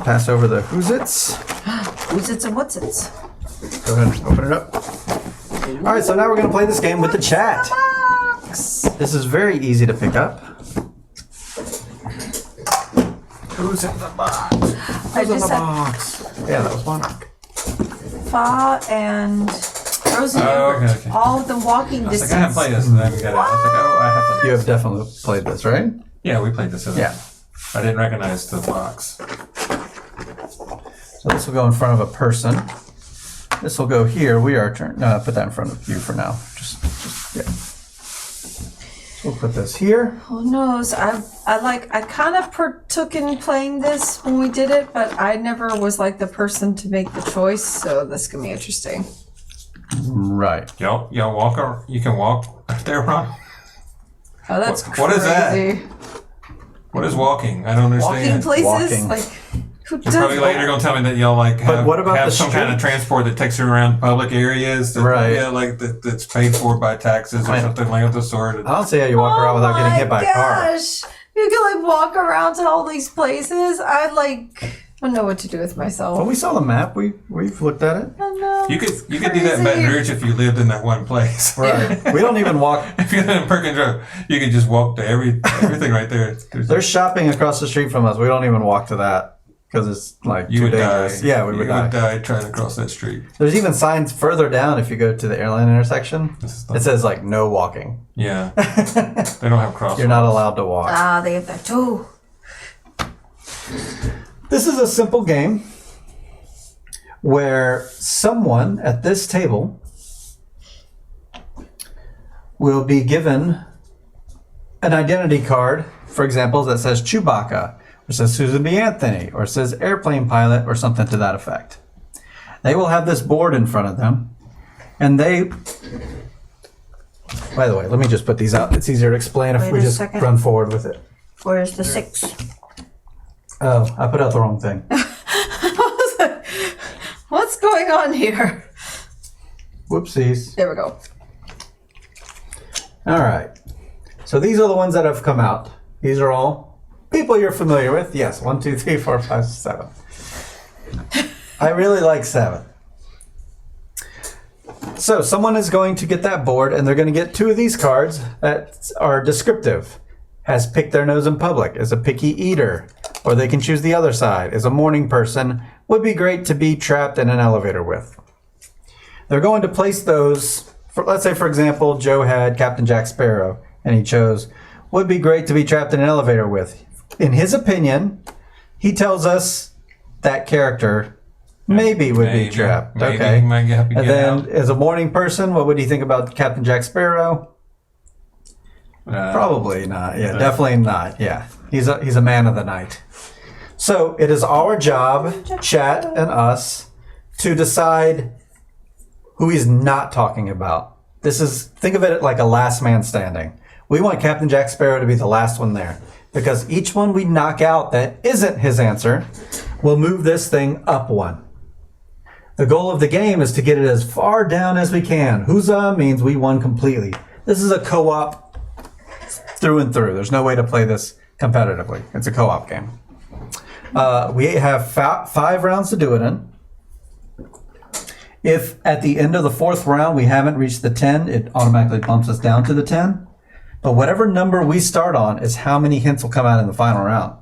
pass over the WHOZITs. WHOZITs and what's-its. Go ahead and open it up. All right, so now we're going to play this game with the chat. This is very easy to pick up. Who's in the box? Who's in the box? Yeah, that was Monarch. Fa and Rosie. Okay. All the walking I distance. I haven't played this, and then we got it. I was like, oh, I have played You this. have definitely played this, right? Yeah, we played this. Yeah. I didn't recognize the box. So this will go in front of a person. This will go here. We are turn. No, put that in front of you for now. Just yeah. So we'll put this here. Who knows? I kind of partook in playing this when we did it, but I never was like the person to make the choice. So this can be interesting. Right. Y'all walk. You can walk there, Ron. Oh, that's crazy. What is that? What is walking? I don't understand. Walking places? Walking. Like, who You're does probably later that? going to tell me that y'all like have, what about have the some kind of street? transport that takes you around public areas. That, Right. Yeah, like that's paid for by taxes or something like the sort. I don't see how you walk around without getting hit by a car. Gosh. You can like walk around to all these places. I don't know what to do with myself. Well, we saw the map. We've looked at it. I know. You could do that in Baton Rouge if you lived in that one place. Right. We don't even walk. If you live in Perkins Road, you could just walk to everything right there. There's shopping across the street from us. We don't even walk to that because it's like You too would die. dangerous. Yeah, we would die. You would die trying to cross that street. There's even signs further down if you go to the airline intersection. This is It says like no walking. Yeah. They don't have crosswalks. You're not allowed to walk. They have that too. This is a simple game where someone at this table will be given an identity card, for example, that says Chewbacca, or says Susan B. Anthony, or says airplane pilot, or something to that effect. They will have this board in front of them, and they... By the way, let me just put these out. It's easier to explain if Wait we a just second. run forward with it. Where's the 6? Oh, I put out the wrong thing. What's going on here? Whoopsies. There we go. All right. So these are the ones that have come out. These are all people you're familiar with. Yes, 1, 2, 3, 4, 5, 7. I really like 7. So someone is going to get that board, and they're going to get 2 of these cards that are descriptive. Has picked their nose in public, is a picky eater, or they can choose the other side, is a morning person, would be great to be trapped in an elevator with. They're going to place those, let's say for example, Joe had Captain Jack Sparrow, and he chose, would be great to be trapped in an elevator with. In his opinion, he tells us that character maybe would be trapped. Maybe Okay. he might have to And get then out. as a morning person, what would he think about Captain Jack Sparrow? Probably not. Yeah, definitely not. Yeah, he's a man of the night. So it is our job, chat and us, to decide who he's not talking about. Think of it like a last man standing. We want Captain Jack Sparrow to be the last one there, because each one we knock out that isn't his answer will move this thing up 1. The goal of the game is to get it as far down as we can. Huzzah means we won completely. This is a co-op through and through. There's no way to play this competitively. It's a co-op game. We have 5 rounds to do it in. If at the end of the 4th round we haven't reached the 10, it automatically bumps us down to the 10. But whatever number we start on is how many hints will come out in the final round.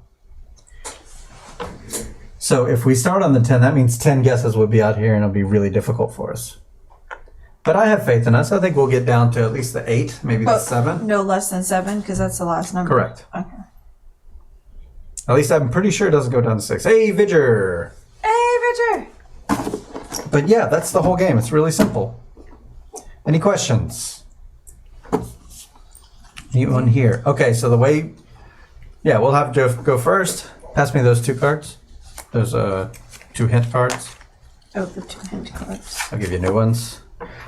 So if we start on the 10, that means 10 guesses would be out here, and it'll be really difficult for us. But I have faith in us. I think we'll get down to at least the 8, maybe the 7. No less than 7, because that's the last number. Correct. Okay. At least I'm pretty sure it doesn't go down to 6. Hey, Vidger! Hey, Richard! But yeah, that's the whole game. It's really simple. Any questions? Anyone here? Okay, so the way... Yeah, we'll have Joe go first. Pass me those 2 cards. Those 2 hint cards. Oh, the 2 hint cards. I'll give you new ones.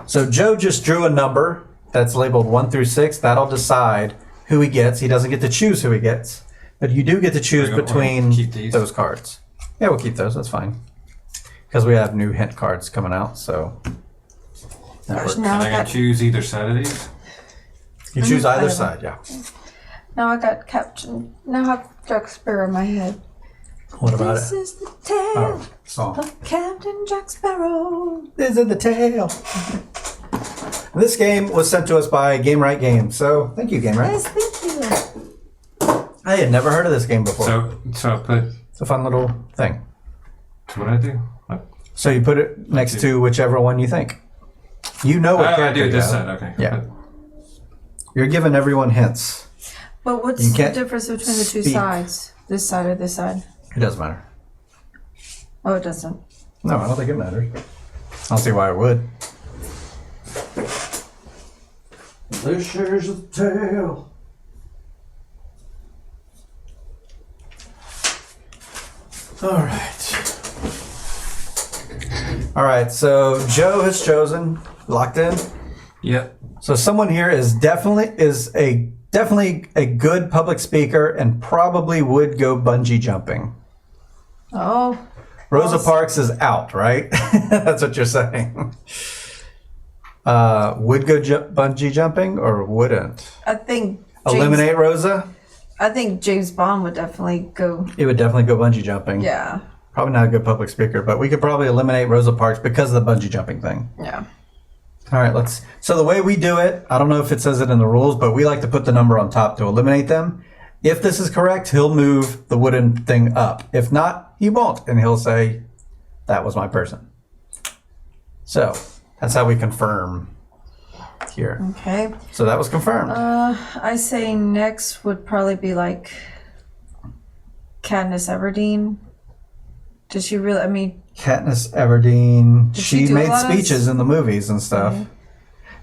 So Joe just drew a number that's labeled 1 through 6. That'll decide who he gets. He doesn't get to choose who he gets. But you do get to choose between those cards. Yeah, we'll keep those. That's fine. Because we have new hint cards coming out, so that works. Now Can I choose either side of these? You choose either side, yeah. Now I got Captain. Now I have Jack Sparrow in my head. What about This it? is the tale Oh, song. of Captain Jack Sparrow. This is the tale. This game was sent to us by Game Right Games, so thank you, Game Right. Yes, thank you. I had never heard of this game before. So I put. It's a fun little thing. So what I do? What? So you put it next to whichever one you think. You know what I character do this you side. have. Okay. Yeah. You're giving everyone hints. But what's You the can't difference between the two speak. sides? This side or this side? It doesn't matter. Oh, it doesn't. No, I don't think it matters. I don't see why it would. This is the tale. All right, so Joe has chosen, locked in. Yep. So someone here is definitely a good public speaker and probably would go bungee jumping. Oh, Rosa Parks is out, right? That's what you're saying. Would go bungee jumping or wouldn't? I think Eliminate Rosa? I think James Bond would definitely go. He would definitely go bungee jumping. Yeah, Probably not a good public speaker, but we could probably eliminate Rosa Parks because of the bungee jumping thing. yeah. All right, so the way we do it, I don't know if it says it in the rules, but we like to put the number on top to eliminate them. If this is correct, he'll move the wooden thing up. If not, he won't, and he'll say, that was my person. So that's how we confirm here. Okay. So that was confirmed. I say next would probably be like Katniss Everdeen. Does she really? I mean, Katniss Everdeen, Did she she do a made lot of speeches in the movies and stuff.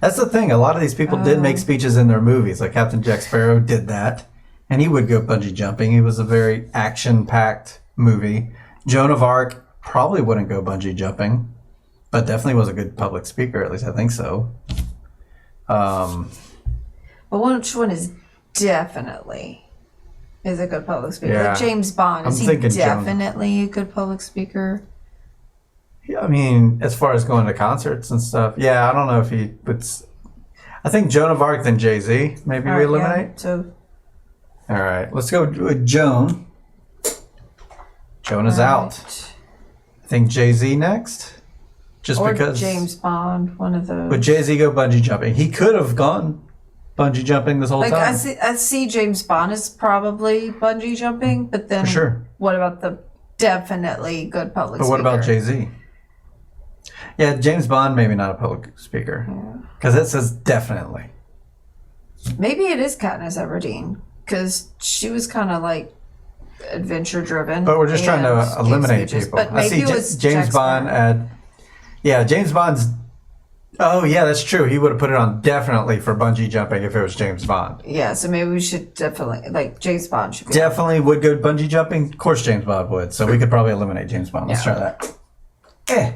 That's the thing. A lot of these people did make speeches in their movies. Like Captain Jack Sparrow did that. And he would go bungee jumping. It was a very action-packed movie. Joan of Arc probably wouldn't go bungee jumping, but definitely was a good public speaker. At least I think so. but which one is definitely a good public speaker? Yeah. Like James Bond, is I'm he thinking Joan. definitely a good public speaker? Yeah, I mean, as far as going to concerts and stuff, yeah, I don't know if he would. I think Joan of Arc, then Jay-Z. Maybe All we right, yeah. eliminate. So All right, let's go with Joan. Joan is out. right. I think Jay-Z next. Just Or because. James Bond, one of those. Would Jay-Z go bungee jumping? He could have gone bungee jumping this whole Like time. I see James Bond is probably bungee jumping, but then For sure. what about the definitely good public But speaker? what about Jay-Z? Yeah, James Bond, maybe not a public speaker. Because it says definitely. Maybe it is Katniss Everdeen because she was kind of like adventure driven. But we're just trying to eliminate people. But I maybe see it was James Jack Bond Sparrow. yeah, James Bond's. Oh, yeah, that's true. He would have put it on definitely for bungee jumping if it was James Bond. Yeah, so maybe we should definitely like James Bond should be. Definitely would go bungee jumping. Of course, James Bond would. So we could probably eliminate James Bond. Let's Yeah. try that. Eh.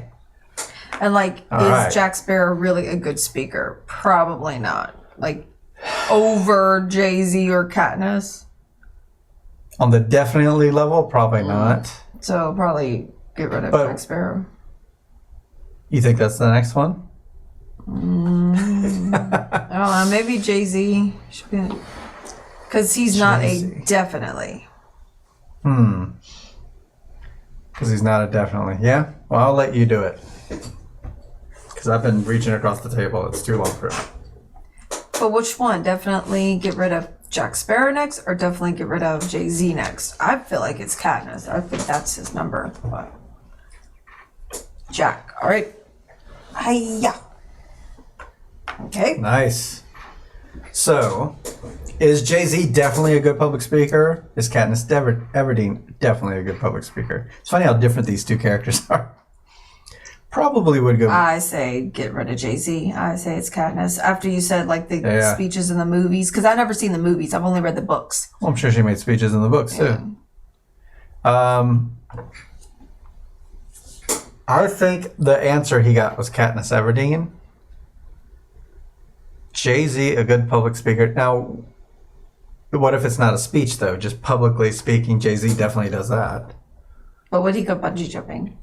And like, All is right. Jack Sparrow really a good speaker? Probably not. Like, over Jay-Z or Katniss. On the definitely level, probably not. So probably get rid of But- Jack Sparrow. You think that's the next one? I don't know. Maybe Jay-Z should be, because he's not a Jay-Z. definitely. Because he's not a definitely. Yeah? Well, I'll let you do it. Because I've been reaching across the table. It's too long for it. But which one? Definitely get rid of Jack Sparrow next, or definitely get rid of Jay-Z next? I feel like it's Katniss. I think that's his number. But Jack. All right. Hiya. Okay. Nice. So, is Jay-Z definitely a good public speaker? Is Katniss Everdeen definitely a good public speaker? It's funny how different these two characters are. Probably would go. I say get rid of Jay-Z. I say it's Katniss. After you said like the Yeah. speeches in the movies, because I've never seen the movies. I've only read the books. Well, I'm sure she made speeches in the books too. I think the answer he got was Katniss Everdeen. Jay-Z, a good public speaker. Now, what if it's not a speech though? Just publicly speaking, Jay-Z definitely does that. But would he go bungee jumping?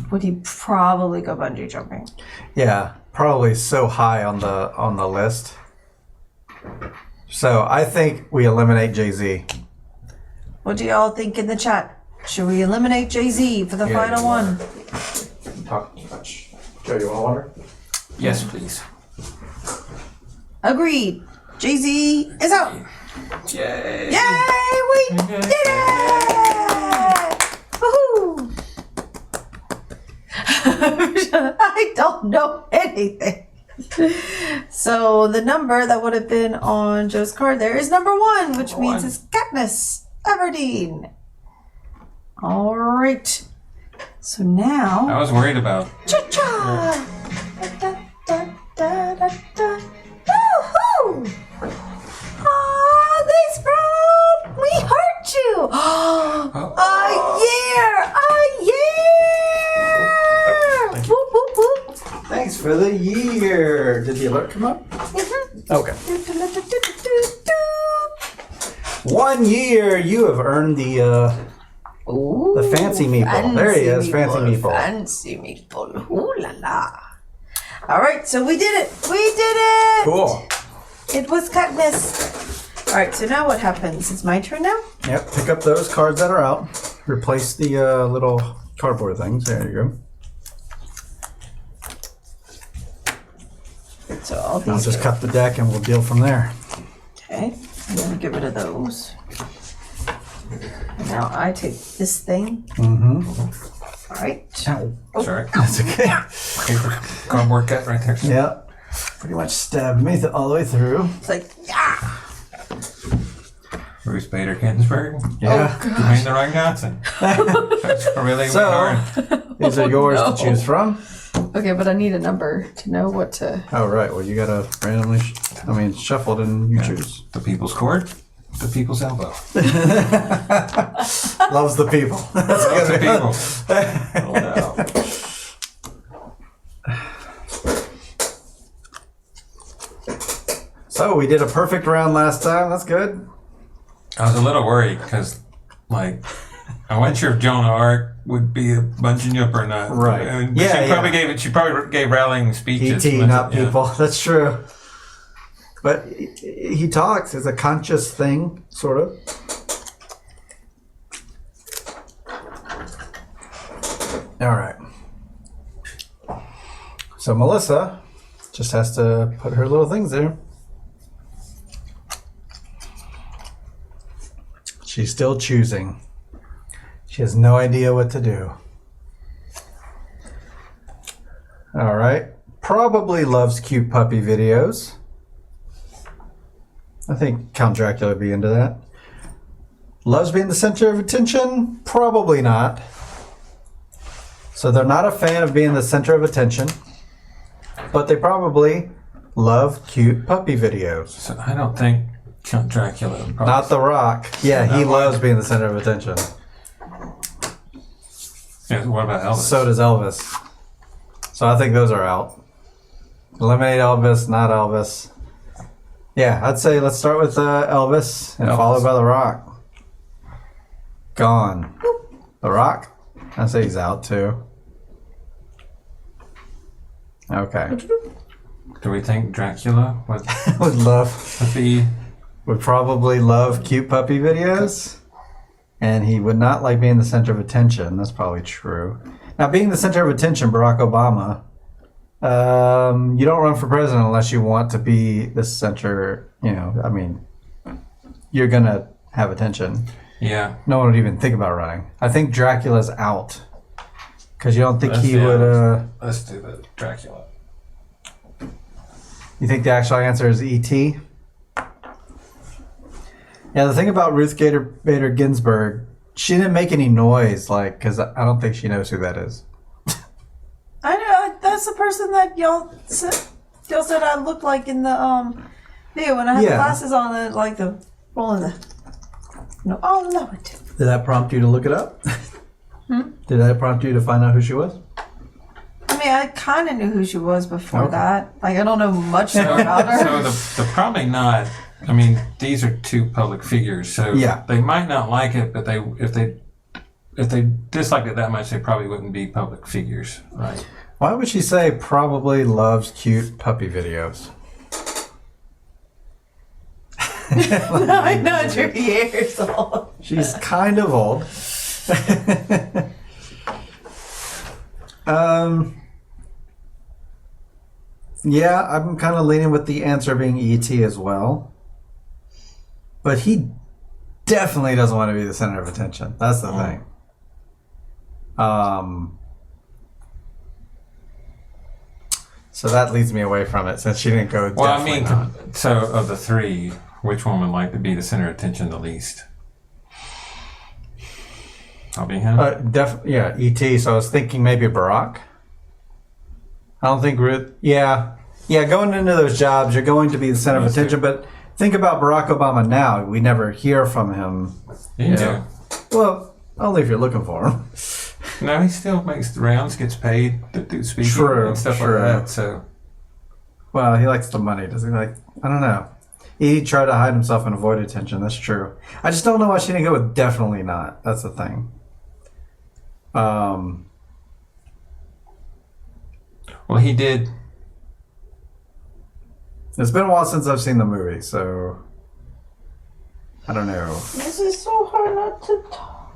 Would he probably go bungee jumping? Yeah, probably so high on the list. So I think we eliminate Jay-Z. What do y'all think in the chat? Should we eliminate Jay-Z for the Yeah, final you one? Talk too much. Joe, you want water? Yes, please. Agreed. Jay-Z is out. Yay! Yay! We did it! Woohoo! I don't know anything. So the number that would have been on Joe's card there is number 1, which means it's Katniss Everdeen. All right. So now. I was worried about. Cha-cha! Da-da-da-da-da-da. Woohoo! Oh, thanks, bro! We hurt you! A year! Whoop, whoop, whoop. Thanks for the year. Did the alert come up? Okay. 1 year. You have earned the fancy meatball. There he is, fancy meatball. Fancy meatball. Ooh la la. All right, so we did it. We did it. Cool. It was Katniss. All right, so now what happens? It's my turn now? Yep, pick up those cards that are out. Replace the little cardboard things. There you go. So all I'll these just go. cut the deck and we'll deal from there. Okay, I'm gonna get rid of those. And now I take this thing. Mm-hmm. All right. Ow. Sorry. That's okay. Paper cardboard cut right there. Yep. Pretty much stabbed me all the way through. It's like, yeah. Ruth Bader Ginsburg. Yeah. Dwayne the Rock Johnson. That's really So- hard. These are yours no. to choose from. Okay, but I need a number to know what to. Oh, right. Well, you gotta randomly, shuffle it and you Yeah. choose. The people's court. The people's elbow. Loves the people. That's Lots of good. people. Oh, no. So we did a perfect round last time. That's good. I was a little worried because, like, I wasn't sure if Joan of Arc would be a bungee jump or not. Right. But Yeah, she probably gave rallying speeches. E.T., not Yeah. people. That's true. But he talks. It's a conscious thing, sort of. All right. So Melissa just has to put her little things there. She's still choosing. She has no idea what to do. All right. Probably loves cute puppy videos. I think Count Dracula would be into that. Loves being the center of attention? Probably not. So they're not a fan of being the center of attention, but they probably love cute puppy videos. So I don't think Count Dracula. Probably. Not The Rock. Yeah, he loves being the center of attention. Yeah, what about Elvis? So does Elvis. So I think those are out. Eliminate Elvis, not Elvis. Yeah, I'd say let's start with Elvis and Elvis. followed by The Rock. Gone. The Rock? I'd say he's out too. Okay. Do we think Dracula would would probably love cute puppy videos, and he would not like being the center of attention. That's probably true. Now, being the center of attention, Barack Obama, you don't run for president unless you want to be the center. You're gonna have attention. Yeah. No one would even think about running. I think Dracula's out because you don't think Let's he do would. it. Let's do the Dracula. You think the actual answer is E.T.? Yeah, the thing about Ruth Bader Ginsburg, she didn't make any noise, because I don't think she knows who that is. I know that's the person that y'all said I looked like in the video when I had the glasses on and like the rolling the. No, oh Lord. Did that prompt you to look it up? Did that prompt you to find out who she was? I mean, I kind of knew who she was before that. Like, I don't know much more about her. So the probably not. I mean, these are two public figures, so Yeah. they might not like it, but if they disliked it that much, they probably wouldn't be public figures, right? Why would she say probably loves cute puppy videos? I'm not 30 years old. She's kind of old. Yeah, I'm kind of leaning with the answer being E.T. as well. But he definitely doesn't want to be the center of attention. That's the thing. So that leads me away from it since she didn't go. Well, I definitely mean, not. so of the three, which one would like to be the center of attention the least? I'll be him. Yeah, E.T. So I was thinking maybe Barack. I don't think Ruth. Yeah. Going into those jobs, you're going to be the center of attention. But think about Barack Obama now. We never hear from him. Yeah. Well, only if you're looking for him. No, he still makes the rounds, gets paid to do speaking True, and stuff true. like that. So, Well, he likes the money, does he? Like, I don't know. He tried to hide himself and avoid attention. That's true. I just don't know why she didn't go with definitely not. That's the thing. well, he did. It's been a while since I've seen the movie, so I don't know. This is so hard not to talk.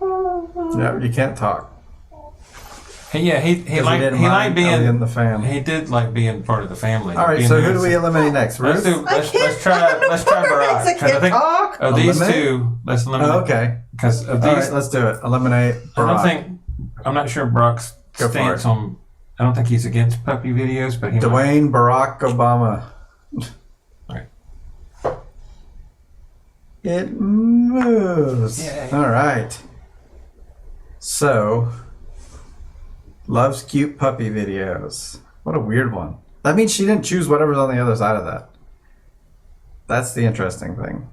Yeah, you can't talk. He liked being in the family. He did like being part of the family. All right, being so there. who do we eliminate next? Let's Ruth? try Barack. I 'Cause can't talk. of these Eliminate? two, let's eliminate. Oh, okay. Because of All these, right, let's do it. Eliminate Barack. I'm not sure Barack's Go for stance it. on. I don't think he's against puppy videos, but he might. Dwayne Barack Obama. Right. It moves. Yay. All right. So, loves cute puppy videos. What a weird one. That means she didn't choose whatever's on the other side of that. That's the interesting thing.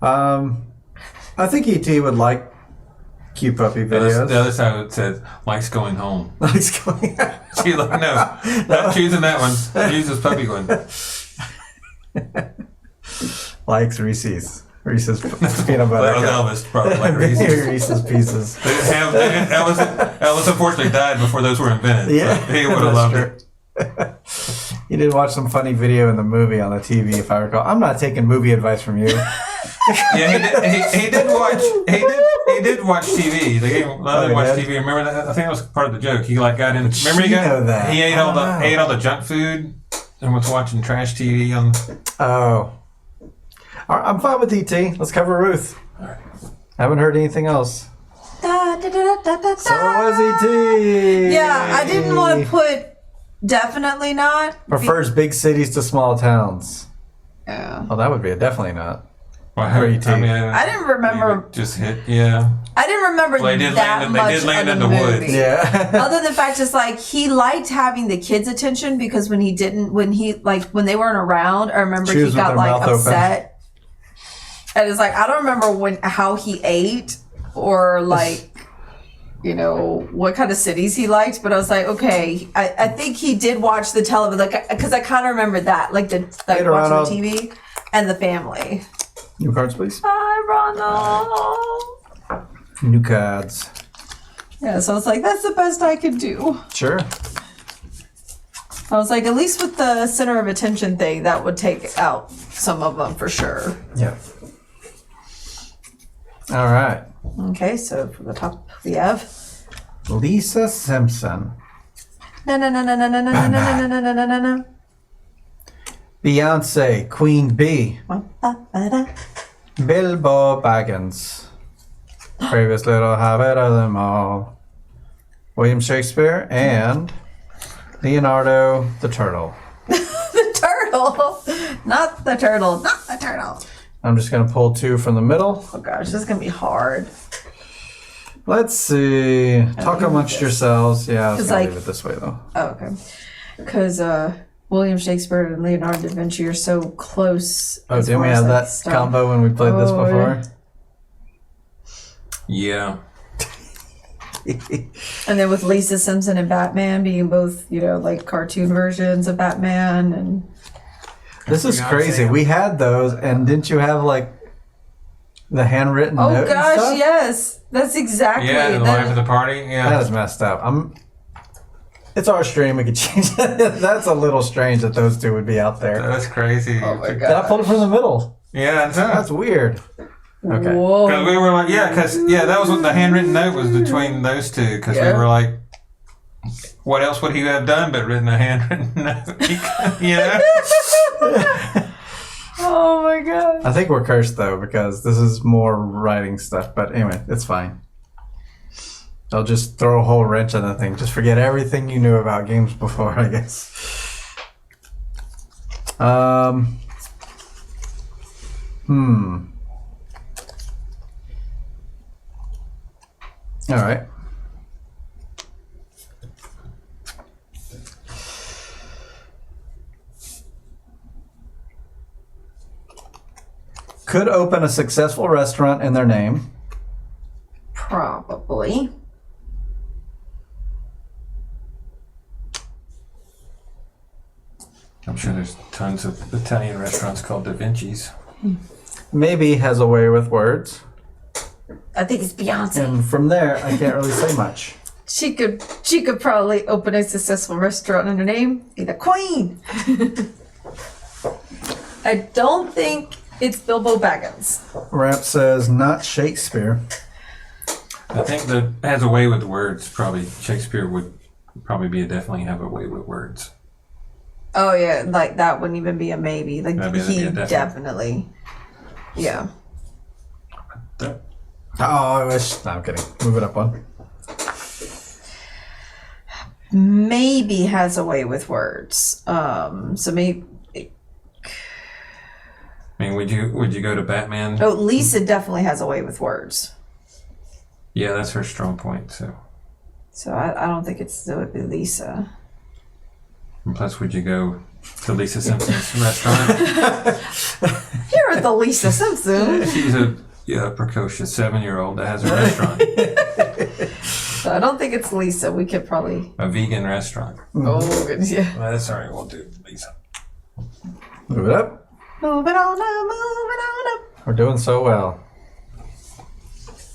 I think E.T. would like cute puppy videos. The other side it says likes going home. Likes going. She's like, no, not choosing that one. Chooses puppy one. Likes Reese's peanut butter. That was Elvis, probably like Reese's. Reese's Pieces. Elvis unfortunately died before those were invented. Yeah, so he would have loved it. You did watch some funny video in the movie on the TV, if I recall. I'm not taking movie advice from you. Yeah, he did watch TV. They gave him Oh, he watch did? TV. Remember that? I think that was part of the joke. He like got in. But Remember you know that. he ate I all don't know. the junk food and was watching trash TV on. Oh. All right, I'm fine with E.T. Let's cover Ruth. All right. Haven't heard anything else. Da, da, da, da, da, So da. was E.T. Yeah, I didn't want to put definitely not. Prefers big cities to small towns. Yeah. Well, that would be a definitely not. Well, Or E.T. I didn't remember. Just hit. Yeah. I didn't remember Well, they did that land- much they did land of in the the movie. woods. Yeah. Other than the fact, just like he liked having the kids' attention because when they weren't around, I remember Choose he with got their like mouth open. upset. And it's like I don't remember how he ate or like what kind of cities he liked, but I was like, okay, I think he did watch the television, like because I kind of remember that, like Later watching on, the TV and the family. New cards, please. Hi, Ronald. New cards. Yeah, so I was like, that's the best I could do. Sure. I was like, at least with the center of attention thing, that would take out some of them for sure. Yeah. All right. Okay, so from the top we have Lisa Simpson. na. Beyonce, Queen Bee. Bilbo Baggins. Previous Little Habit of them all. William Shakespeare and Leonardo the Turtle. The turtle, not the turtle, not the turtle. I'm just going to pull two from the middle. Oh gosh, this is gonna be hard. Let's see. Talk amongst yourselves. Yeah, I was 'Cause, going to like- leave it this way, though. Oh, okay, because William Shakespeare and Leonardo da Vinci are so close. Oh, as didn't we far as, have like, that stuff. combo when we played this Oh, before? Yeah. And then with Lisa Simpson and Batman being both, like cartoon versions of Batman, and This is Beyonce. crazy. We had those, and didn't you have, like, the handwritten note oh and gosh, stuff? yes, that's exactly. Yeah, the that- life of the party. Yeah. That is messed up. It's our stream. We could change it. That's a little strange that those two would be out there. That's crazy. Oh my Did I pull it god. from the middle? Yeah, That's weird. Okay. Whoa. Because we were like, that was what the handwritten note was between those two. Because we were like, what else would he have done but written a handwritten note? You know? Oh my god. I think we're cursed though because this is more writing stuff. But anyway, it's fine. I'll just throw a whole wrench in the thing. Just forget everything you knew about games before, I guess. All right. Could open a successful restaurant in their name. Probably. I'm sure there's tons of Italian restaurants called Da Vinci's. Maybe has a way with words. I think it's Beyonce. And from there, I can't really say much. She could probably open a successful restaurant in her name. Be the queen. I don't think it's Bilbo Baggins. Ramp says not Shakespeare. I think that has a way with words. Probably Shakespeare would probably definitely have a way with words. Oh yeah, like that wouldn't even be a maybe. Like That'd be he a definite. definitely. Yeah. That- Oh, I wish. No, I'm kidding. Move it up one. Maybe has a way with words. So maybe. I mean, would you go to Batman? Oh, Lisa definitely has a way with words. Yeah, that's her strong point. So, I don't think it would be Lisa. and plus, would you go to Lisa Simpson's restaurant? You're the Lisa Simpson. She's a precocious 7-year-old that has a restaurant, So I don't think it's Lisa. We could probably. a vegan restaurant. Oh, good. Yeah. Well, that's all right. We'll do Lisa. Move it up. Moving on up, moving on up. We're doing so well.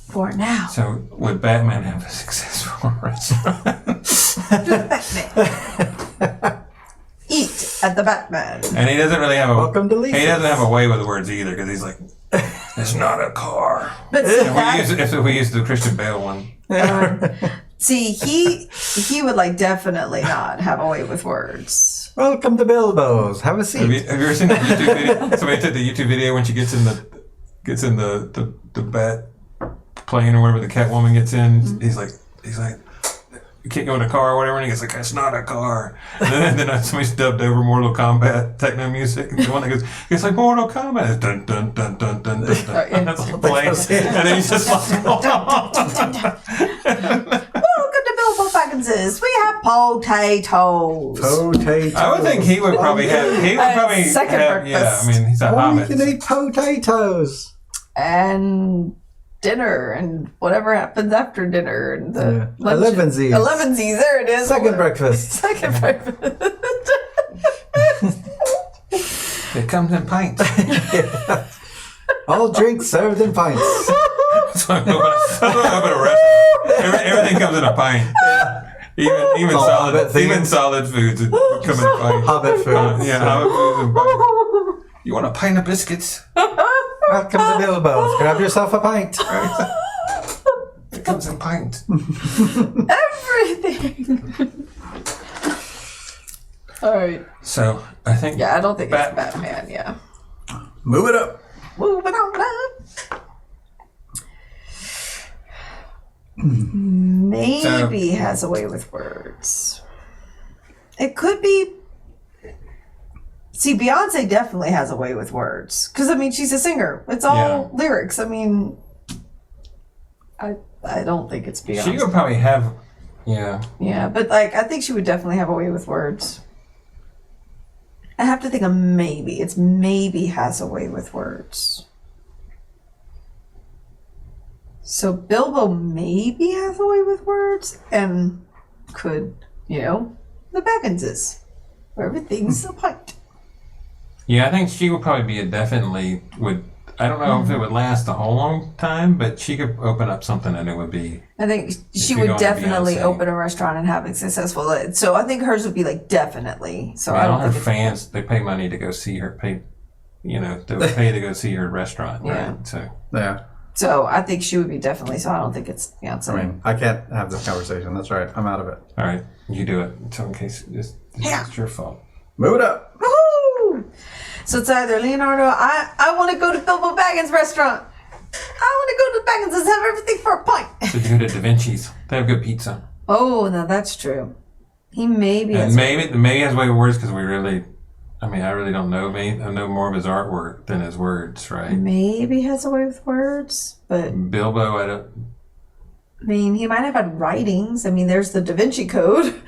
For now. So, would Batman have a successful restaurant? Batman. Eat at the Batman. And he doesn't really have a. Welcome to Lisa. He doesn't have a way with words either because he's like, it's not a car. But see, If we use the Christian Bale one. see, he would like definitely not have a way with words. Welcome to Bilbo's. Have a seat. Have you ever seen the YouTube video? Somebody took the YouTube video when she gets in the bat plane or whatever the Catwoman gets in. Mm-hmm. He's like, you can't go in a car or whatever, and he gets like, it's not a car. And then somebody's dubbed over Mortal Kombat techno music. And the one that goes, it's like Mortal Kombat. It's dun dun dun dun dun dun dun. yeah. That's like playing. And then he's just like, Welcome to Bilbo Baggins's. We have potatoes. Potatoes. I would think he would probably have. He would probably second have. Yeah, breakfast. I mean, he's a Oh, hobbit. you can eat potatoes. And dinner and whatever happens after dinner and the lunch. Elevensies. Elevensies, there it is. Second breakfast. Second breakfast. It comes in pints. All drinks served in pints. So I open a restaurant. Everything comes in a pint. Even all Hobbit themed. solid foods come in a pint. Hobbit foods. Yeah, Hobbit foods and pint. You want a pint of biscuits? Welcome to Bilbo's. Grab yourself a pint. It comes in pints. Everything. All right. So I think. Yeah, I don't think it's Batman. Yeah. Move it up. Moving on up. Maybe has a way with words. It could be. See, Beyonce definitely has a way with words. Because, I mean, she's a singer. It's all lyrics. I mean, I don't think it's Beyonce. She would probably have. Yeah. Yeah, but, like, I think she would definitely have a way with words. I have to think of maybe. It's maybe has a way with words. So Bilbo maybe has a way with words and could, the Bagginses, where everything's a pint. Yeah, I think she would probably be I don't know if it would last a whole long time, but she could open up something and it would be. I think she you're would going to definitely Beyonce. open a restaurant and have it successful. So I think hers would be like definitely. So I I mean, don't all her think fans, they pay money to go see her, pay that would pay to go see her restaurant, Yeah. right? So Yeah. So I think she would be definitely. So I don't think it's Beyonce. I mean, I can't have this conversation. That's right. I'm out of it. all right, you do it. So in case this Yeah. is your fault. Move it up. Woohoo! So it's either Leonardo. I want to go to Bilbo Baggins' restaurant. I want to go to Baggins' and have everything for a pint. So you go to Da Vinci's. They have good pizza. Oh, now that's true. He maybe And has. maybe has way worse because I really don't know. I know more of his artwork than his words, right? Maybe has a way with words, but Bilbo, I mean, he might have had writings. I mean, there's the Da Vinci Code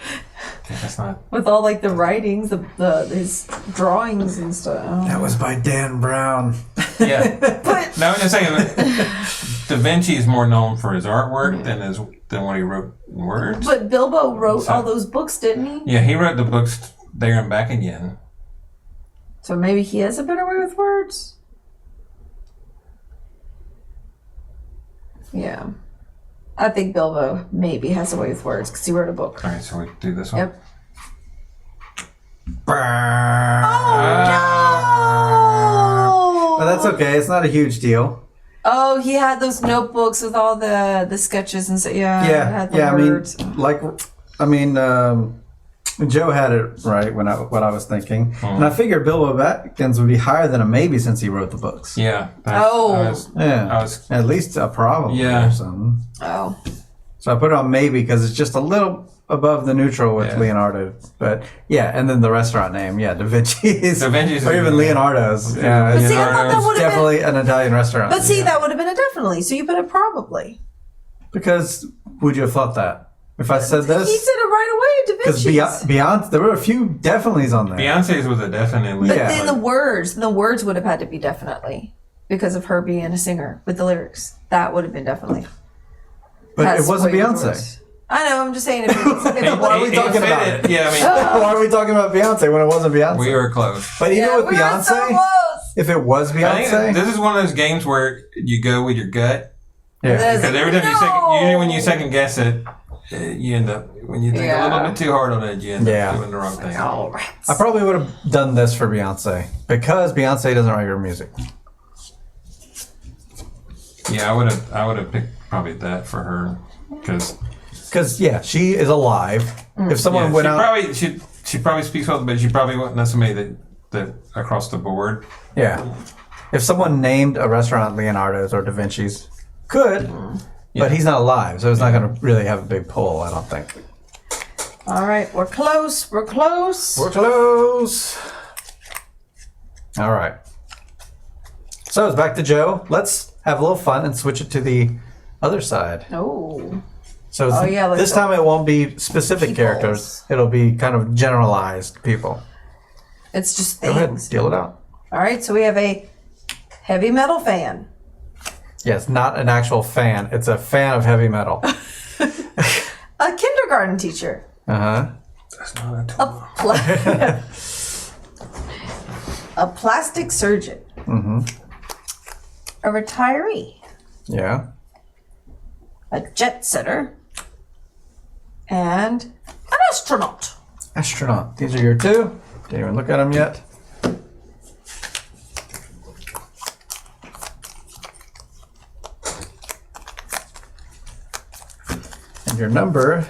that's not. with all like the writings, his drawings and stuff. That was by Dan Brown. Yeah. But No, I'm just saying. Da Vinci is more known for his artwork than what he wrote in words. but Bilbo wrote all those books, didn't he? Yeah, he wrote the books There and Back Again. So maybe he has a better way with words. Yeah. I think Bilbo maybe has a way with words because he wrote a book. All right, so we do this one. Yep. Oh, No! but that's okay. It's not a huge deal. Oh, he had those notebooks with all the sketches and so yeah. it had the words. Joe had it right what I was thinking, and I figured Bilbo Baggins would be higher than a maybe since he wrote the books. Yeah. Yeah, at least a probably or something. Oh. So I put it on maybe because it's just a little above the neutral with Leonardo. But yeah, and then the restaurant name, Da Vinci's. Da Vinci's or even Leonardo's. Yeah, But see, I thought that would have definitely an Italian restaurant. But see, that would have been a definitely. So you put it probably. Because would you have thought that? If I said this? He said it right away, Da Because Vinci's. Beyonce, there were a few definitely's on there. Beyonce's was a definitely. But Yeah. then the words would have had to be definitely because of her being a singer with the lyrics. That would have been definitely. But Has it wasn't way with Beyonce. words. I know. I'm just saying. If it Why are we He talking fit about it. it? Yeah, I mean, Why are we talking about Beyonce when it wasn't Beyonce? we were close. But even with we were Beyonce, so close. if it was I Beyonce, think this is one of those games where you go with your gut. yeah. Because every time usually when you second guess it, you end up, when you think a little bit too hard on it, you end up doing the wrong thing. All right. I probably would have done this for Beyonce because Beyonce doesn't write her music. Yeah, I would have picked probably that for her because She is alive. If someone went out, she probably speaks well, but she probably wasn't not somebody that across the board. if someone named a restaurant Leonardo's or Da Vinci's, could, but he's not alive, so it's not going to really have a big pull. I don't think. All right. We're close. We're close. We're close. All right. So it's back to Joe. Let's have a little fun and switch it to the other side. Oh. So let's this go. time it won't be specific Peoples. characters. It'll be kind of generalized people. It's just Go ahead, things. deal it out. All right. So we have a heavy metal fan. Yes, not an actual fan. It's a fan of heavy metal. A kindergarten teacher. Uh-huh. That's not a tool. A plastic surgeon. Mm-hmm. A retiree. Yeah. A jet setter. And an astronaut. Astronaut. These are your two. Didn't even look at them yet. And your number.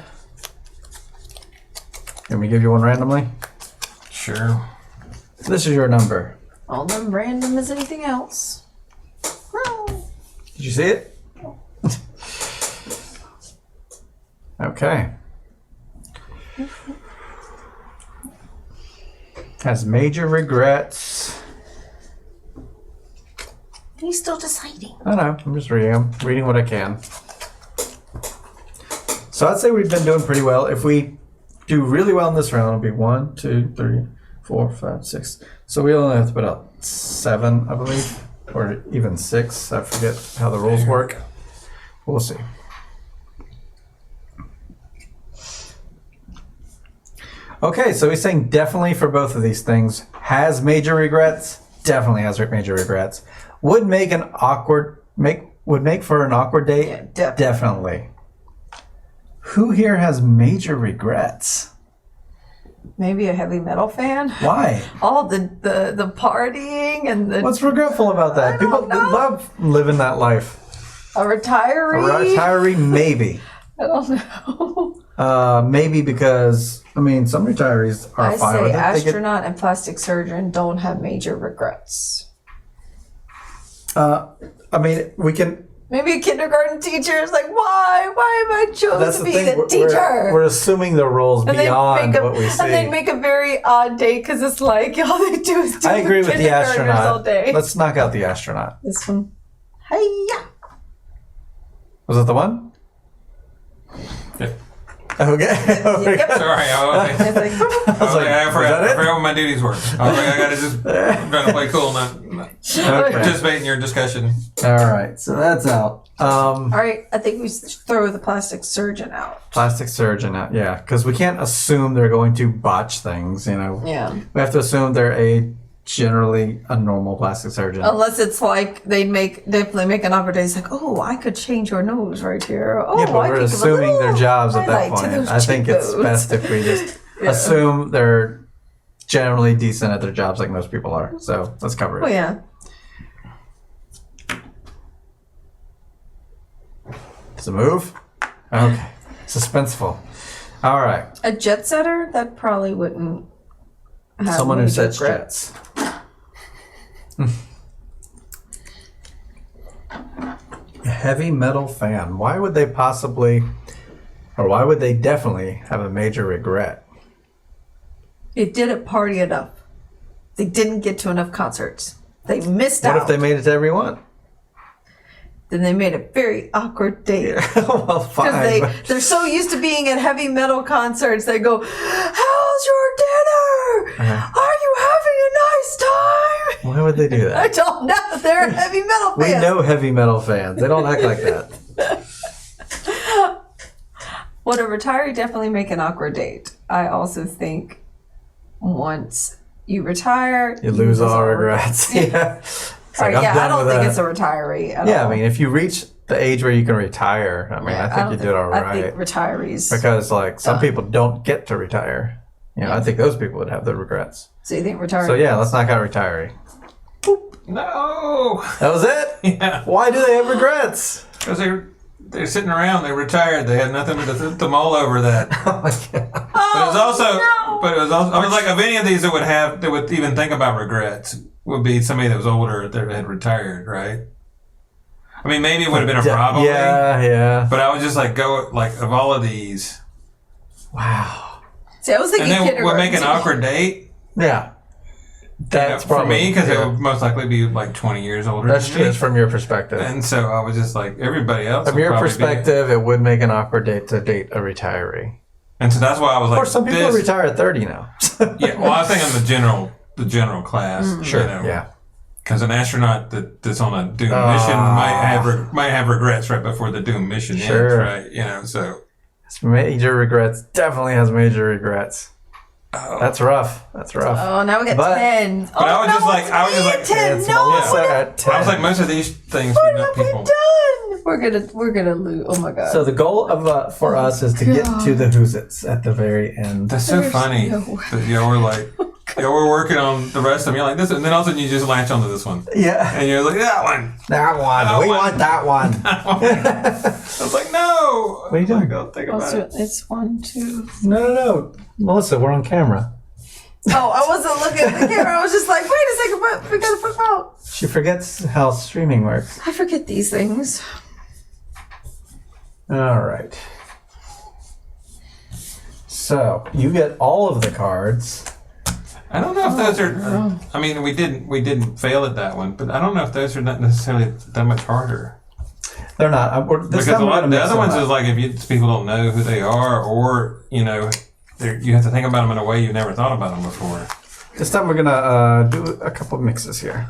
Can we give you one randomly? Sure. This is your number. All them random as anything else. Oh. Did you see it? Okay. Has major regrets. He's still deciding. I know. I'm just reading them. Reading what I can. So I'd say we've been doing pretty well. If we do really well in this round, it'll be 1, 2, 3, 4, 5, 6. So we only have to put out 7, I believe, or even 6. I forget how the rules work. We'll see. Okay, so he's saying definitely for both of these things. Has major regrets? Definitely has major regrets. Would make for an awkward date? Yeah, definitely. Definitely. Who here has major regrets? Maybe a heavy metal fan. Why? All the partying thing and the What's regretful about that? People love living that life. a retiree. A retiree, maybe. I don't know. Maybe because, I mean, some retirees are I fine say with it. astronaut and plastic surgeon don't have major regrets. I mean, we can. Maybe a kindergarten teacher is like, why? Why am I chosen That's to the be thing. the teacher? We're assuming the roles and beyond what we see. And they make a very odd date because it's like all they do is do I agree with the kindergartners astronaut. all day. Let's knock out the astronaut. This one. Hey-ya. Was it the one? Yeah. Okay. Yep. Sorry, I It's like, I forgot was that it? what my duties were. I was like, I gotta just, I'm trying to play cool, not Okay. participate in your discussion. All right. So that's out. all right, I think we should throw the plastic surgeon out. Plastic surgeon out. Yeah, because we can't assume they're going to botch things. You know, Yeah. we have to assume they're generally a normal plastic surgeon. Unless it's like they definitely make an offer day. It's like, oh, I could change your nose right here. Oh, Yeah, but I we're could give a assuming their little jobs at that highlight to point. those I think it's cheekbones. best if we just Yeah. assume they're generally decent at their jobs like most people are. So let's cover Oh it. yeah. Does it move? Okay. Suspenseful. All right. A jet setter that probably wouldn't. Have Someone who major sets regrets. jets. A heavy metal fan. Why would they possibly, or why would they definitely have a major regret? It didn't party enough. They didn't get to enough concerts. They missed What out. if they made it to every one? Then they made a very awkward date. Well, fine. but- They're so used to being at heavy metal concerts. They go, "How's your dinner? Uh-huh. Are you having a nice time?" Why would they do I that? don't know. They're heavy metal We fans. know heavy metal fans. They don't act like that. Would a retiree definitely make an awkward date? I also think once you retire, You lose all regrets. Yeah. It's Or, like, I'm yeah, I done don't with think that. it's a retiree at Yeah, all. I mean, if you reach the age where you can retire, I mean, Yeah, I think don't you did all I right. think retirees. Because, like, some people don't get to retire. You know, I think those people would have the regrets. So you think retirees? So, yeah, let's knock out retiree. No. That was it? Yeah. Why do they have regrets? Because they're sitting around, they retired, they had nothing to mull over that. Oh, my God. But it was also, no. I was like, of any of these that would even think about regrets, would be somebody that was older that had retired, right? I mean, maybe it would have been a problem. Yeah. But I would just like go, like, of all of these. Wow. See, I was thinking And then would kindergarten. make an awkward date. Yeah. That's for probably me, because yeah. it would most likely be like 20 years older That's than true. me. It's from your perspective. And so I was just like, everybody else. From would your probably perspective, it would make an awkward date to date a retiree. And so that's why I was like, Or some people retire at 30 now. Yeah, well, I was thinking the general class. Sure. You know, Yeah. Because an astronaut that's on a doomed mission might have regrets right before the doomed mission Sure. ends, right? You know, so. Major regrets. Definitely has major regrets. Oh. That's rough. That's rough. Oh, now we got But- 10. But I was just like, 10. It's No, Melissa we're at 10. I was like, most of these things What we know have we people. done? We're gonna lose. Oh my god. So the goal of for us is to get to the WHOZITs at the very end. That's so There's funny. no way. That y'all were like, we're working on the rest of them. You're like this, and then all of a sudden you just latch onto this one, Yeah, and you're like that one. that one. That we one. want that one. I was like, no. What are you doing? Go think about it. It's 1, 2. No. Melissa, we're on camera. Oh, I wasn't looking at the camera. I was just like, wait a second, but we gotta put them out. She forgets how streaming works. I forget these things. All right. So you get all of the cards. I don't know if those are. I mean, we didn't fail at that one, but I don't know if those are not necessarily that much harder. They're not. This Because time a we're lot gonna of the mix other them ones up. is like if people don't know who they are, or you have to think about them in a way you've never thought about them before. This time we're gonna do a couple mixes here.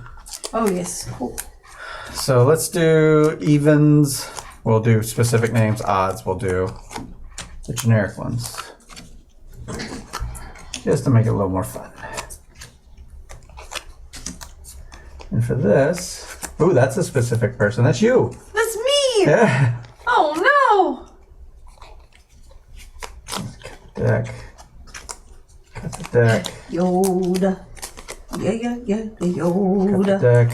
Oh yes, cool. So let's do evens. We'll do specific names. Odds. We'll do the generic ones, just to make it a little more fun. And for this, ooh, that's a specific person. That's you. That's me. Yeah. Oh Deck. Cut the deck. no. Yoda. the Cut the Yoda. deck.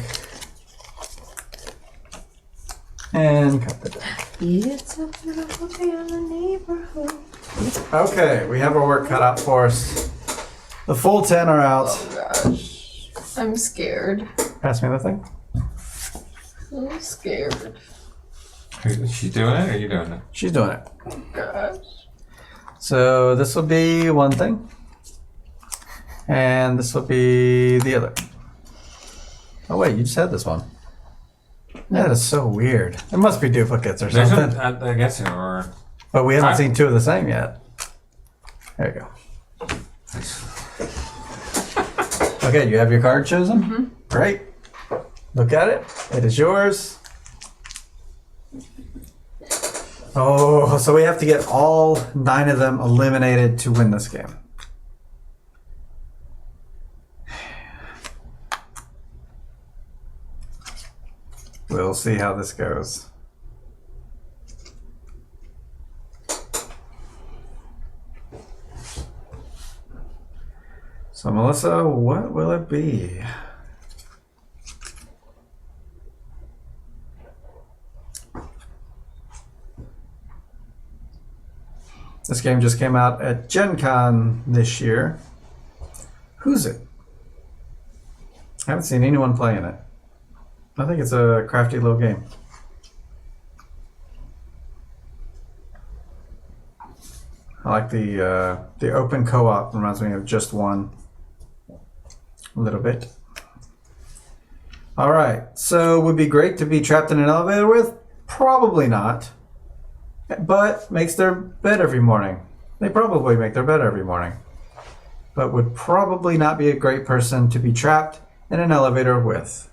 And cut the deck. It's a beautiful day in the neighborhood. Okay, we have our work cut out for us. The full 10 are out. Oh gosh. I'm scared. Pass me the thing. I'm scared. She's doing it or are you doing it? She's doing it. Oh gosh. So this will be one thing. And this will be the other. Oh wait, you just had this one. That is so weird. There must be duplicates or There's something. I guess there are. But we haven't seen two of the same yet. There you go. Okay, you have your card chosen? Mm-hmm. Great. Look at it. It is yours. Oh, so we have to get all 9 of them eliminated to win this game. We'll see how this goes. So, Melissa, what will it be? This game just came out at Gen Con this year. Who's it? I haven't seen anyone playing it. I think it's a crafty little game. I like the open co-op. Reminds me of Just One a little bit. All right, so would be great to be trapped in an elevator with? Probably not. But makes their bed every morning. They probably make their bed every morning. But would probably not be a great person to be trapped in an elevator with.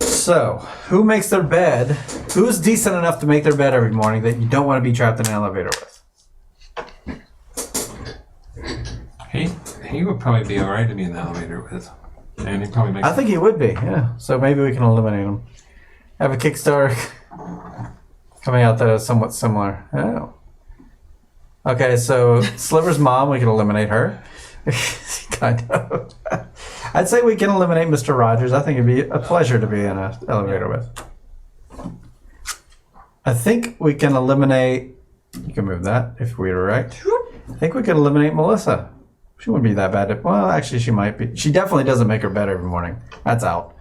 So, who makes their bed? Who's decent enough to make their bed every morning that you don't want to be trapped in an elevator with? He would probably be alright to be in the elevator with. And he probably makes I think he would be, yeah. So maybe we can eliminate him. I have a Kickstarter coming out that is somewhat similar. Oh. Okay, so Sliver's mom, we can eliminate her. Kind of. I'd say we can eliminate Mr. Rogers. I think it'd be a pleasure to be in an elevator with. I think we can eliminate... You can move that if we were right. I think we can eliminate Melissa. She wouldn't be that bad. Well, actually, she might be. She definitely doesn't make her bed every morning. That's out.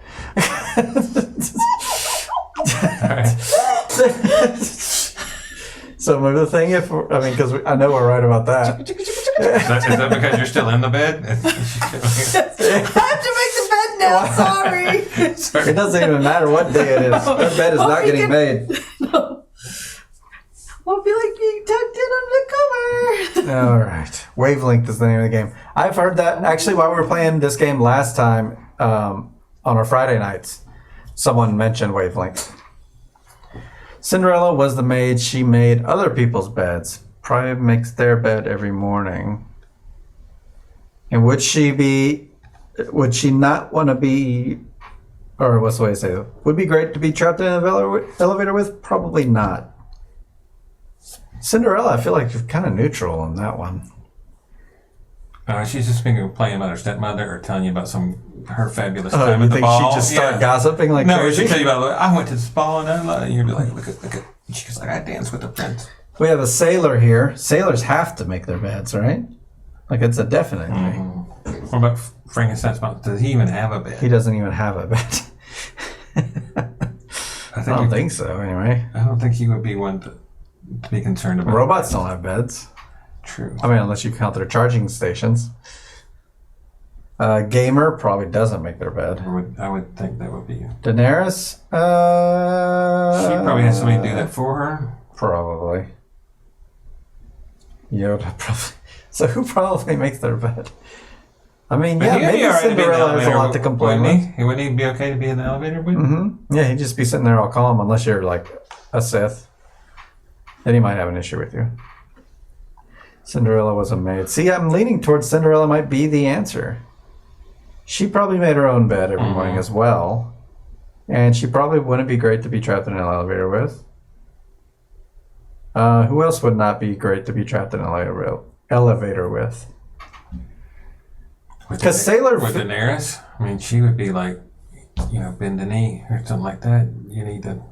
So move the thing because I know we're right about that. Is that because you're still in the bed? I have to make the bed now. Sorry. It doesn't even matter what day it is. Her bed is not getting made. No. Won't be like being tucked in under the cover. All right. Wavelength is the name of the game. I've heard that actually while we were playing this game last time on our Friday nights, someone mentioned Wavelength. Cinderella was the maid. She made other people's beds. Probably makes their bed every morning. And would she not want to be, or what's the way to say it? Would be great to be trapped in an elevator with? Probably not. Cinderella, I feel like you're kind of neutral on that one. She's just been playing about her stepmother or telling you about her fabulous Oh, time you at the think ball. she just start gossiping like no, crazy? she'll tell you about, I went to the ball and you'll be like, look at. She goes like, I danced with the prince. We have a sailor here. Sailors have to make their beds, right? Like it's a definite thing. What about Frankenstein's mom? Does he even have a bed? He doesn't even have a bed. I don't think so, anyway. I don't think he would be one to be concerned about. Robots don't have beds. True. I mean, unless you count their charging stations. Gamer probably doesn't make their bed. I would think that would be you. Daenerys? She probably has somebody do that for her. Probably. Yoda probably. So who probably makes their bed? I mean, But yeah, he'd be maybe all right to be in the Cinderella has a elevator, lot to complain wouldn't with. he? Wouldn't he be okay to be in the elevator with? Mm-hmm. Yeah, he'd just be sitting there all calm unless you're like a Sith. Then he might have an issue with you. Cinderella was a maid. See, I'm leaning towards Cinderella might be the answer. She probably made her own bed every morning as well. And she probably wouldn't be great to be trapped in an elevator with. Who else would not be great to be trapped in an elevator with? Because Sailor... With Daenerys, I mean, she would be like, bend the knee or something like that. You need to...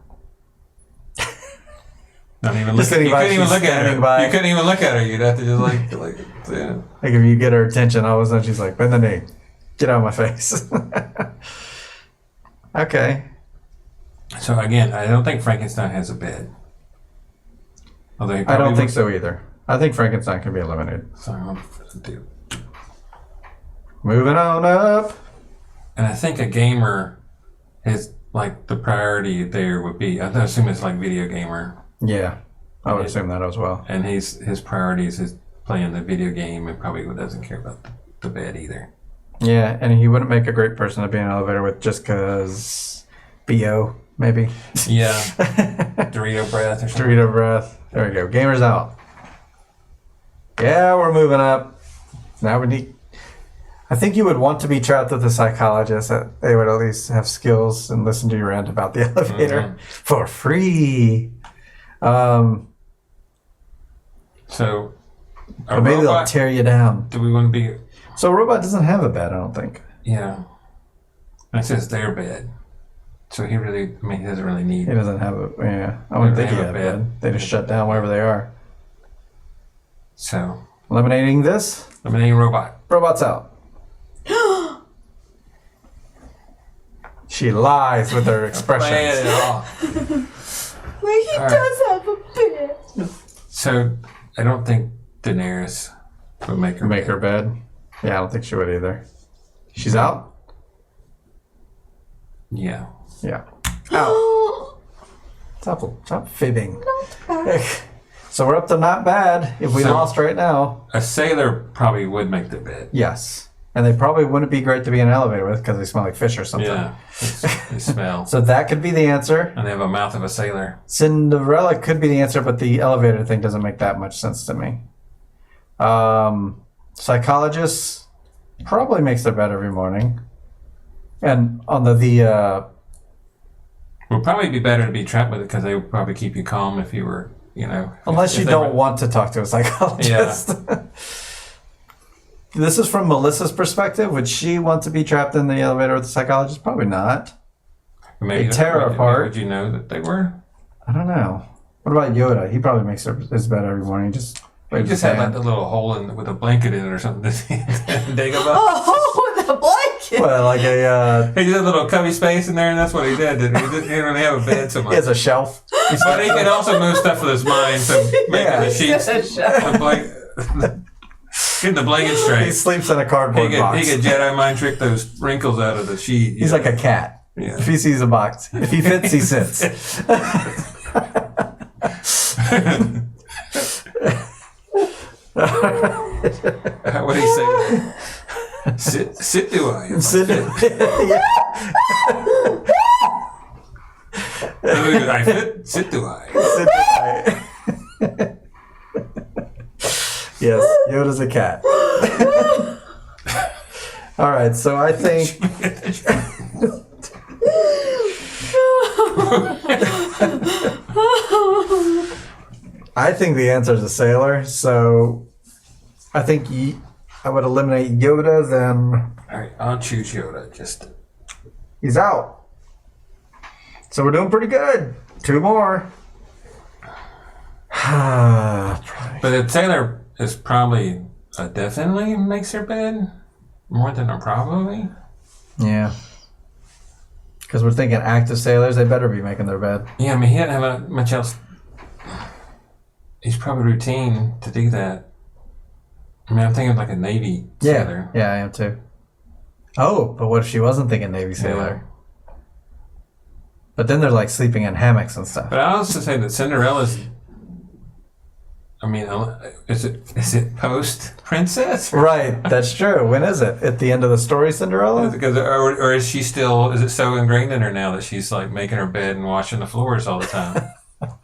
Not even look at, you couldn't even look at her. By. You couldn't even look at her. You'd have to just like yeah. Like if you get her attention, all of a sudden she's like, bend the knee. Get out of my face. Okay. So again, I don't think Frankenstein has a bed. Although he I don't think would. so either. I think Frankenstein can be eliminated. So I'm gonna do. Moving on up. And I think a gamer is like the priority there would be. I assume it's like video gamer. Yeah, I would assume that as well. And his priorities is playing the video game and probably doesn't care about the bed either. Yeah, and he wouldn't make a great person to be in an elevator with just because BO, maybe. Yeah. Dorito breath or something. Dorito breath. There we go. Gamers out. Yeah, we're moving up. Now we need... I think you would want to be trapped with a psychologist. That they would at least have skills and listen to your rant about the elevator for free. So, But maybe they'll tear you down. Do we want to be? So a robot doesn't have a bed, I don't think. Yeah. It says their bed. So he doesn't really need. He doesn't have a, yeah. I wouldn't think he had a bed. They just shut down wherever they are. So. Eliminating this. Eliminating robot. Robot's out. She lies with her expressions. Well, he does have a bed. So, I don't think Daenerys would make her bed. Yeah, I don't think she would either. She's out? Yeah. Yeah. Out. Stop fibbing. So we're up to not bad if we lost right now. A sailor probably would make the bed. Yes. And they probably wouldn't be great to be in an elevator with because they smell like fish or something. Yeah, they smell. So that could be the answer. And they have a mouth of a sailor. Cinderella could be the answer, but the elevator thing doesn't make that much sense to me. Psychologist probably makes their bed every morning. And on the would probably be better to be trapped with it because they would probably keep you calm if you were, unless you don't want to talk to a psychologist. Yeah. This is from Melissa's perspective. Would she want to be trapped in the elevator with the psychologist? Probably not. Maybe they tear her apart. Would you know that they were? I don't know. What about Yoda? He probably makes his bed every morning. He just had like a little hole with a blanket in it or something to dig about. Oh, with a blanket. Well, like a... He just had a little cubby space in there, and that's what he did. He didn't really have a bed so much. He has a shelf. But he can also move stuff with his mind, so making the sheets, getting the blanket straight. He sleeps in a cardboard box. He could Jedi mind trick those wrinkles out of the sheet. He's like a cat. Yeah. If he sees a box, if he fits, he sits. What do you say? Sit do I? Sit. I fit. Sit do I? Sit do I? Yes, Yoda's a cat. All right, so I think. I think the answer is a sailor, so I think I would eliminate Yoda, then... Alright, I'll choose Yoda, He's out. So we're doing pretty good. 2 more. But the sailor is probably... definitely makes her bed. More than a probably. Yeah. Because we're thinking active sailors, they better be making their bed. Yeah, I mean, he doesn't have much else... He's probably routine to do that. I mean, I'm thinking like a Navy sailor. Yeah, I am too. Oh, but what if she wasn't thinking Navy sailor? Yeah. But then they're like sleeping in hammocks and stuff. But I also say that Cinderella's... I mean, is it post princess? Right, that's true. When is it? At the end of the story, Cinderella? Because or is she still? Is it so ingrained in her now that she's like making her bed and washing the floors all the time?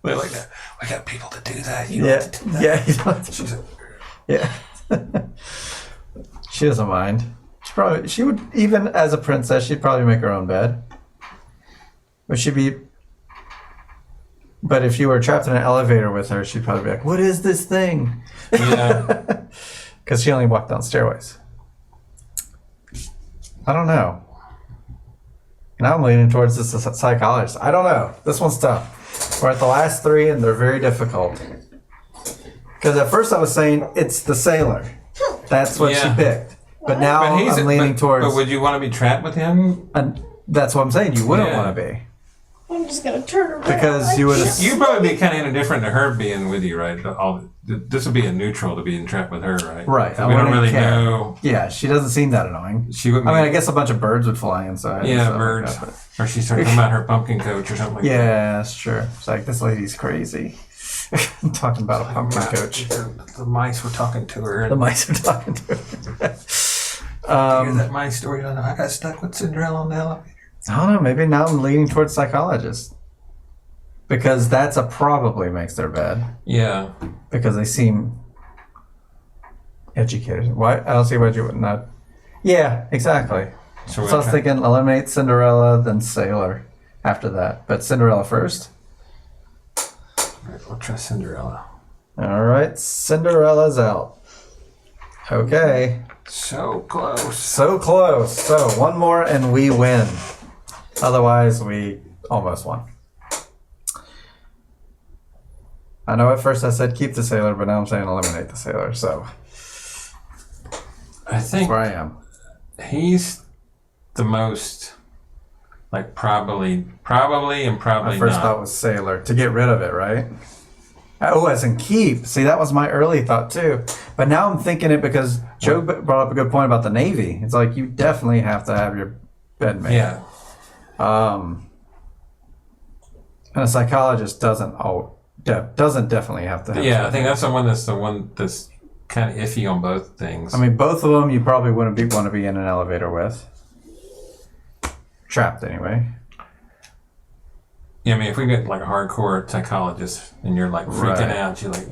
They're like, we got people to do that. You don't have to do that. Yeah, you don't have to. She's She doesn't mind. She would, even as a princess, she'd probably make her own bed. But But if you were trapped in an elevator with her, she'd probably be like, "What is this thing?" Yeah. Because she only walked down stairways. I don't know. Now I'm leaning towards this psychologist. I don't know. This one's tough. We're at the last three, and they're very difficult. Because at first I was saying it's the sailor. That's what she picked. But now I'm leaning towards... But would you want to be trapped with him? And that's what I'm saying. You wouldn't want to be. I'm just gonna turn around. Because you would. You'd probably be kind of indifferent to her being with you, right? This would be a neutral to being trapped with her, right? Right. So we don't really know. Yeah, she doesn't seem that annoying. She wouldn't. I mean, I guess a bunch of birds would fly inside. Yeah, birds. Like or she started talking about her pumpkin coach or something like that. Yeah, that's true. It's like, this lady's crazy. Talking about a pumpkin coach. The mice were talking to her. The mice are talking to her. Hear that mice story? I got stuck with Cinderella on the elevator. I don't know. Maybe now I'm leaning towards psychologist. Because that's a probably makes their bed. Yeah. Because they seem educated. Why? I don't see why you would not. Yeah, exactly. So I was thinking eliminate Cinderella, then Sailor after that. But Cinderella first. All right, we'll try Cinderella. All right, Cinderella's out. Okay. So close. So close. So one more and we win. Otherwise, we almost won. I know at first I said keep the sailor, but now I'm saying eliminate the sailor. So I think that's where I am. He's the most, like, probably and probably My first not. thought was sailor to get rid of it, right? Oh, as in keep. See, that was my early thought too. But now I'm thinking it because Joe brought up a good point about the Navy. It's like you definitely have to have your bed made. Yeah. And a psychologist doesn't definitely have to have. Yeah, I think that's the one that's kind of iffy on both things. I mean, both of them you probably wouldn't want to be in an elevator with. Trapped anyway. Yeah, I mean, if we get like a hardcore psychologist and you're like freaking Right. out, you're like,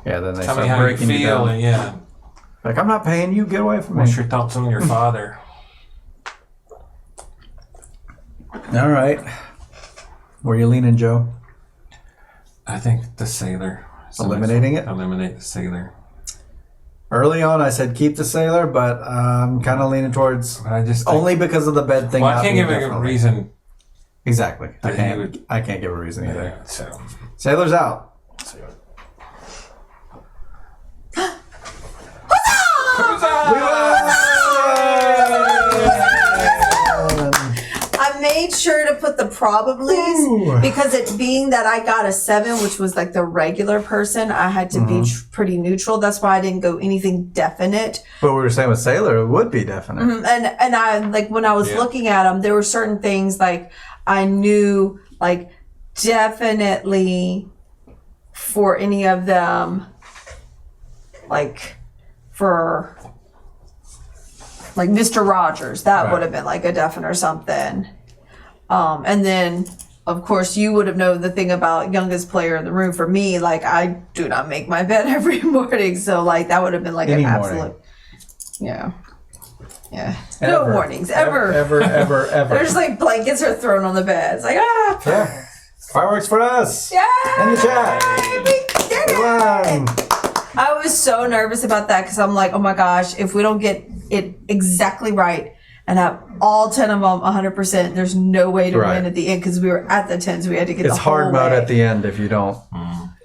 Yeah, then they tell start me how you breaking you feel, down. and yeah, Like, I'm not paying you. Get away from me. what's your thoughts on your father? All right. Where you leaning, Joe? I think the sailor. Eliminating it? Eliminate the sailor. Early on, I said keep the sailor, but I'm kind of leaning towards But I just think, only because of the bed thing. well, I not can't being give a good definitely. reason. Exactly. I that he would- can't give a reason either. Yeah, so. Sailor's out. I made sure to put the probablys because it being that I got a 7, which was like the regular person, I had to be pretty neutral. That's why I didn't go anything definite. But we were saying with sailor, it would be definite. And I like when I was looking at them, there were certain things like I knew like definitely for any of them, like for like Mr. Rogers, that Right. would have been like a definite or something. And then of course you would have known the thing about youngest player in the room. For me, like I do not make my bed every morning, so like that would have been like Any an morning. absolute, yeah. No Ever. warnings ever. Ever. There's like blankets are thrown on the bed. It's like Yeah. Fireworks for us. yeah. In the chat. We did it. Wow. I was so nervous about that because I'm like, oh my gosh, if we don't get it exactly right and have all 10 of them 100%, there's no way to Right. win at the end because we were at the 10s. We had to get It's the whole hard mode way. at the end if you don't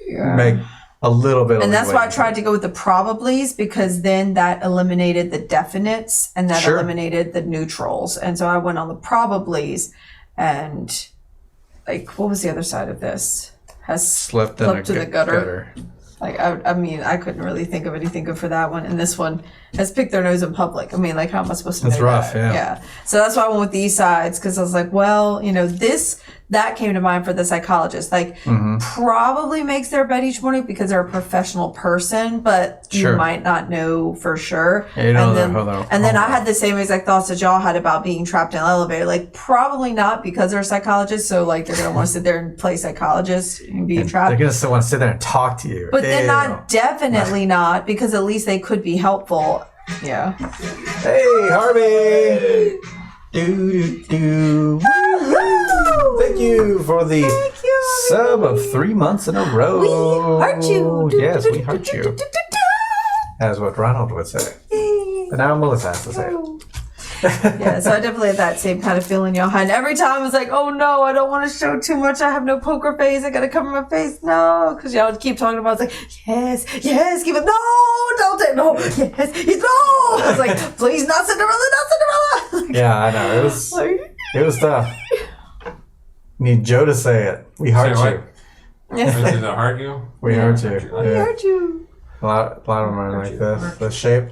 Yeah. make a little bit of And that's leeway. why I tried to go with the probablys because then that eliminated the definites and that Sure. eliminated the neutrals. And so I went on the probablys and like, what was the other side of this? Has Slipped in a to the gutter. Like, I mean, I couldn't really think of anything good for that one. And this one has picked their nose in public. I mean, like, how am I supposed to That's know rough, that? yeah. So that's why I went with these sides because I was like, well, you know, that came to mind for the psychologist. Like, probably makes their bed each morning because they're a professional person, but Sure. you might not know for sure. Yeah, you don't and then, know how and then I had the same exact thoughts that y'all had about being trapped in an elevator. Like, probably not because they're a psychologist. So, like, they're going to want to sit there and play psychologist and be trapped. They're going to still want to sit there and talk to you. But they're Ew. not, definitely not, because at least they could be helpful. Yeah. Hey, Harvey! Do. Thank you for the sub of 3 months in a row. We heart you. Yes, we heart you. That's what Ronald would say. But now Melissa has to say it. Yeah, so I definitely had that same kind of feeling y'all had. And every time I was like, oh no, I don't want to show too much. I have no poker face. I got to cover my face. No, because y'all would keep talking about it. It's like, yes, keep it. No, don't take, no, yes, no. I was like, please, not Cinderella, not Cinderella. Yeah, I know. It was tough. Need Joe to say it. We heart Say you. Yes. Does it hurt you? We heart you. I Yeah. heard you. A lot of them are like this. The shape.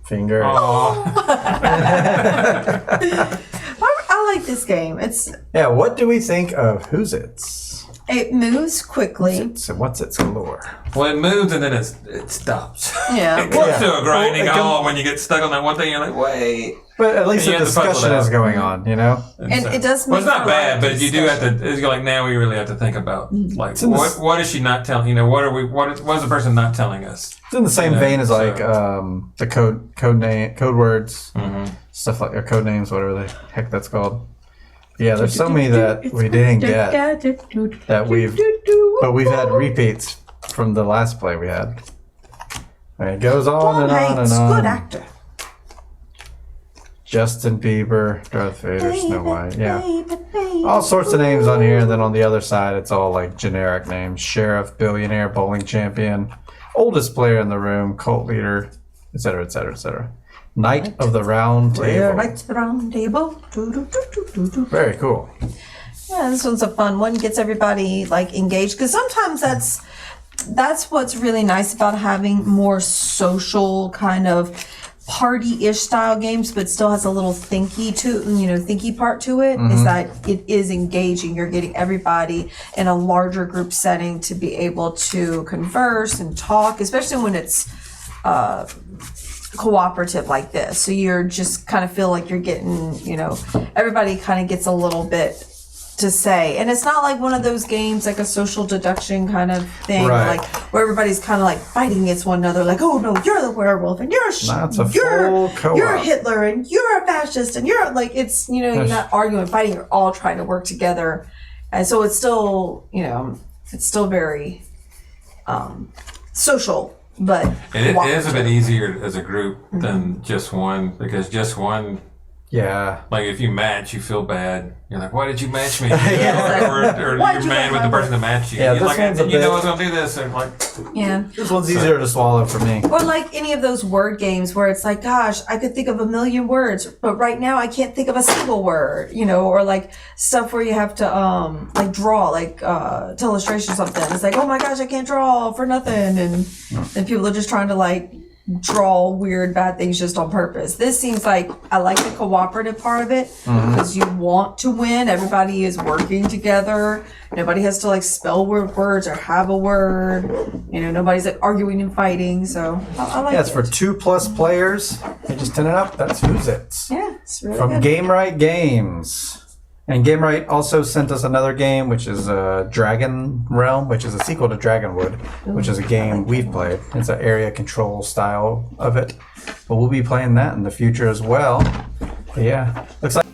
Finger. Oh, I like this game. Yeah, what do we think of WHOZIT? It moves quickly. So what's its galore? well, it moves and then it stops. Yeah. It comes Yeah. to a grinding Well, it can- halt when you get stuck on that one thing. You're like, wait. But at least And the you have to puzzle discussion it is out. going on, you know? And so- it does Well, it's make not for a lot bad, of but you do have discussion. to. It's like now we really have to think about like in the what is she not telling? You know, what are we? What is the person not telling us? It's in the same Yeah, vein as like so- the code words, Mm-hmm. stuff like or code names, whatever the heck that's called. Yeah, there's so many that we didn't get that but we've had repeats from the last play we had. And it goes on Tom and on and Hanks, on. good actor. Justin Bieber, Darth Vader, Snow White, yeah. Baby. All sorts of names on here, and then on the other side, it's all like generic names: sheriff, billionaire, bowling champion, oldest player in the room, cult leader, etc., etc., etc. Knight of the Round We're Table. right to the round table. Do, do, do, do, do, do. Very cool. Yeah, this one's a fun one. Gets everybody like engaged because sometimes that's what's really nice about having more social kind of party-ish style games, but still has a little thinky part to it. Is that it is engaging. You're getting everybody in a larger group setting to be able to converse and talk, especially when it's cooperative like this. So you're just kind of feel like you're getting, everybody kind of gets a little bit to say. And it's not like one of those games like a social deduction kind of thing, Right. like where everybody's kind of like fighting against one another, like, oh no, you're the werewolf and you're No, it's a you're full co-op. you're Hitler and you're a fascist and you're like, it's you're not arguing and fighting, you're all trying to work together. And so it's still, it's still very social, but It is a bit easier as a group than just one, because just one, Yeah. like if you match, you feel bad. You're like, why did you match me? Yeah. Or Why'd you're you mad make with the my person that matched you. Yeah, You're this like, one's a you know I bit- was going to do this. And like, yeah. This one's easier to swallow for me. Or like any of those word games where it's like, gosh, I could think of a million words, but right now I can't think of a single word, or like stuff where you have to like draw, like to illustration or something. It's like, oh my gosh, I can't draw for nothing, and people are just trying to like draw weird bad things just on purpose. This seems like I like the cooperative part of it because you want to win. Everybody is working together. Nobody has to like spell words or have a word. Nobody's like arguing and fighting. So I like Yeah, it's it. for 2+ players. You just turn it up. That's WHOZIT. Yeah, it's really From good. GameRight Games. And GameRight also sent us another game, which is Dragon Realm, which is a sequel to Dragonwood, which is a game we've played. It's an area control style of it. But we'll be playing that in the future as well. But yeah, looks like